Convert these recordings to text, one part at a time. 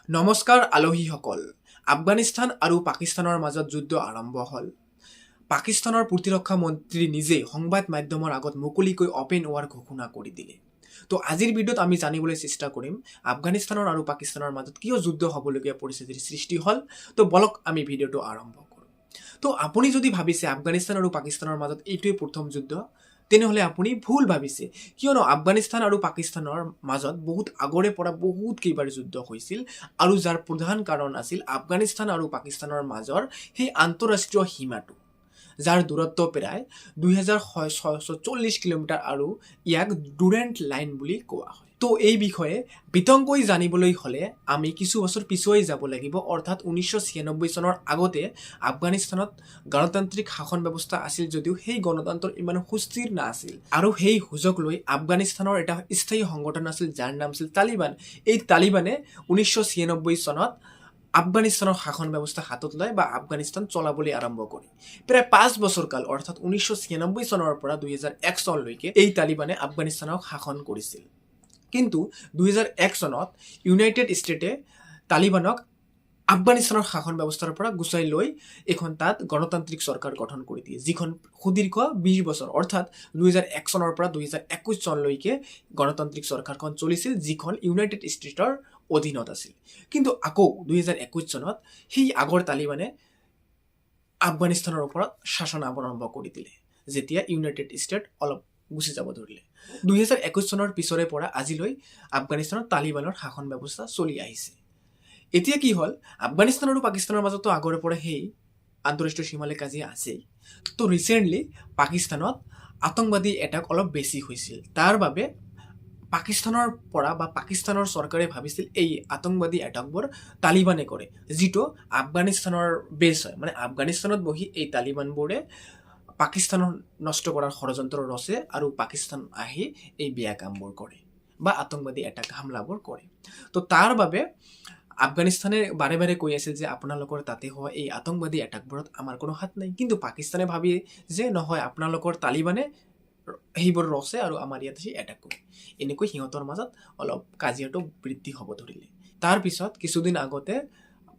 নমস্কাৰ আলহীসকল। আফগানিস্তান আৰু পাকিস্তানৰ মাজত যুদ্ধ আৰম্ভ হ'ল। পাকিস্তানৰ প্ৰতিৰক্ষা মন্ত্ৰী নিজেই সংবাদ মাধ্যমৰ আগত মুকলিকৈ অপেন ৱাৰ ঘোষণা কৰি দিলে। তো আজিৰ ভিডিঅ'ত আমি জানিবলৈ চেষ্টা কৰিম আফগানিস্তানৰ আৰু পাকিস্তানৰ মাজত কিয় যুদ্ধ হ'বলগীয়া পৰিস্থিতিৰ সৃষ্টি হ'ল। তো বলক আমি ভিডিঅ'টো আৰম্ভ কৰোঁ। তো আপুনি যদি ভাবিছে আফগানিস্তান আৰু পাকিস্তানৰ মাজত এইটোৱে প্ৰথম যুদ্ধ, তেনেহ'লে আপুনি ভুল ভাবিছে। কিয়নো আফগানিস্তান আৰু পাকিস্তানৰ মাজত বহুত আগৰে পৰা বহুত কেইবাৰ যুদ্ধ হৈছিল আৰু যাৰ প্ৰধান কাৰণ আছিল আফগানিস্তান আৰু পাকিস্তানৰ মাজৰ সেই আন্তঃৰাষ্ট্ৰীয় সীমাটো, যাৰ দূৰত্ব প্ৰায় 2640 কিলোমিটাৰ আৰু ইয়াক ডুৰেণ্ট লাইন বুলি কোৱা হয়। তো এই বিষয়ে বিতংকৈ জানিবলৈ হ'লে আমি কিছু বছৰ পিছুৱাই যাব লাগিব, অৰ্থাৎ 1996 চনৰ আগতে আফগানিস্তানত গণতান্ত্ৰিক শাসন ব্যৱস্থা আছিল যদিও সেই গণতন্ত্ৰ ইমান সুস্থিৰ নাছিল আৰু সেই সুযোগ লৈ আফগানিস্তানৰ এটা স্থায়ী সংগঠন আছিল যাৰ নাম আছিল তালিবান। এই তালিবানে 1996 চনত আফগানিস্তানৰ শাসন ব্যৱস্থা হাতত লয় বা আফগানিস্তান চলাবলৈ আৰম্ভ কৰে। প্ৰায় 5 বছৰ কাল অৰ্থাৎ 1996 চনৰ পৰা 2001 চনলৈকে এই তালিবানে আফগানিস্তানক শাসন কৰিছিল। কিন্তু 2001 চনত ইউনাইটেড ষ্টেটে তালিবানক আফগানিস্তানৰ শাসন ব্যৱস্থাৰ পৰা গুচাই লৈ এখন তাত গণতান্ত্ৰিক চৰকাৰ গঠন কৰি দিয়ে, যিখন সুদীৰ্ঘ 20 বছৰ অৰ্থাৎ 2001 চনৰ পৰা 2021 চনলৈকে গণতান্ত্ৰিক চৰকাৰখন চলিছিল, যিখন ইউনাইটেড ষ্টেটৰ অধীনত আছিল। কিন্তু আকৌ 2021 চনত সেই আগৰ তালিবানে আফগানিস্তানৰ ওপৰত শাসন আৰম্ভ কৰি দিলে, যেতিয়া ইউনাইটেড ষ্টেট অলপ গুচি যাব ধৰিলে। 2021 চনৰ পিছৰে পৰা আজিলৈ আফগানিস্তানত তালিবানৰ শাসন ব্যৱস্থা চলি আহিছে। এতিয়া কি হ'ল, আফগানিস্তান আৰু পাকিস্তানৰ মাজতো আগৰে পৰা সেই আন্তঃৰাষ্ট্ৰীয় সীমালে কাজিয়া আছেই। তো ৰিচেণ্টলি পাকিস্তানত আতংকবাদী এটাক অলপ বেছি হৈছিল। তাৰ বাবে পাকিস্তানৰ পৰা বা পাকিস্তানৰ চৰকাৰে ভাবিছিল এই আতংকবাদী এটাকবোৰ তালিবানে কৰে, যিটো আফগানিস্তানৰ বেছ হয়। মানে আফগানিস্তানত বহি এই তালিবানবোৰে পাকিস্তানৰ নষ্ট কৰাৰ ষড়যন্ত্ৰ ৰচে আৰু পাকিস্তান আহি এই বেয়া কামবোৰ কৰে বা আতংকবাদী এটাক হামলাবোৰ কৰে। তো তাৰ বাবে আফগানিস্তানে বাৰে বাৰে কৈ আছিল যে আপোনালোকৰ তাতে হোৱা এই আতংকবাদী এটাকবোৰত আমাৰ কোনো হাত নাই। কিন্তু পাকিস্তানে ভাবি যে নহয়, আপোনালোকৰ তালিবানে সেইবোৰ ৰচে আৰু আমাৰ ইয়াত সেই এটাক কৰে। এনেকৈ সিহঁতৰ মাজত অলপ কাজিয়াটো বৃদ্ধি হ'ব ধৰিলে। তাৰপিছত কিছুদিন আগতে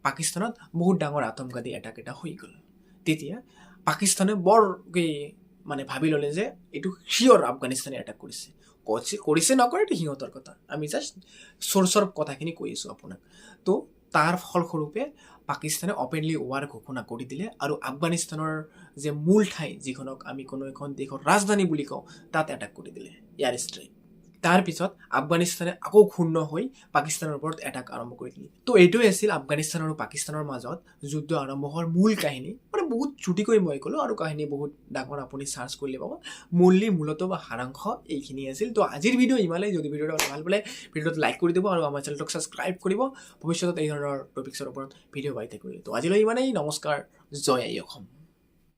পাকিস্তানত বহুত ডাঙৰ আতংকবাদী এটাক এটা হৈ গ'ল। তেতিয়া পাকিস্তানে বৰকৈ ভাবি ল'লে যে এইটো শিয়ৰ আফগানিস্তানে এটাক কৰিছে নকৰে এইটো সিহঁতৰ কথা, আমি জাষ্ট চ'ৰ্চৰ কথাখিনি কৈ আছোঁ আপোনাক। তো তাৰ ফলস্বৰূপে পাকিস্তানে অপেনলি ৱাৰ ঘোষণা কৰি দিলে আৰু আফগানিস্তানৰ যে মূল ঠাই, যিখনক আমি কোনো এখন দেশৰ ৰাজধানী বুলি কওঁ, তাত এটাক কৰি দিলে এয়াৰ ষ্ট্ৰাইক। তাৰপিছত আফগানিস্তানে আকৌ ক্ষুণ্ণ হৈ পাকিস্তানৰ ওপৰত এটাক আৰম্ভ কৰি দিলে। তো এইটোৱে আছিল আফগানিস্তান আৰু পাকিস্তানৰ মাজত যুদ্ধ আৰম্ভ হোৱাৰ মূল কাহিনী। বহুত চুটিকৈ মই ক'লোঁ আৰু কাহিনী বহুত ডাঙৰ, আপুনি চাৰ্চ কৰিলে পাব। মূলত বা সাৰাংশ এইখিনি আছিল। তো আজিৰ ভিডিঅ' ইমানেই। যদি ভিডিঅ'টো ভাল পালে ভিডিঅ'টো লাইক কৰি দিব আৰু আমাৰ চেনেলটোক ছাবস্ক্ৰাইব কৰিব ভৱিষ্যতত এই ধৰণৰ টপিক্সৰ ওপৰত ভিডিঅ' পাই থাকিবলৈ। তো আজিলৈ ইমানেই। নমস্কাৰ। জয় আই অসম।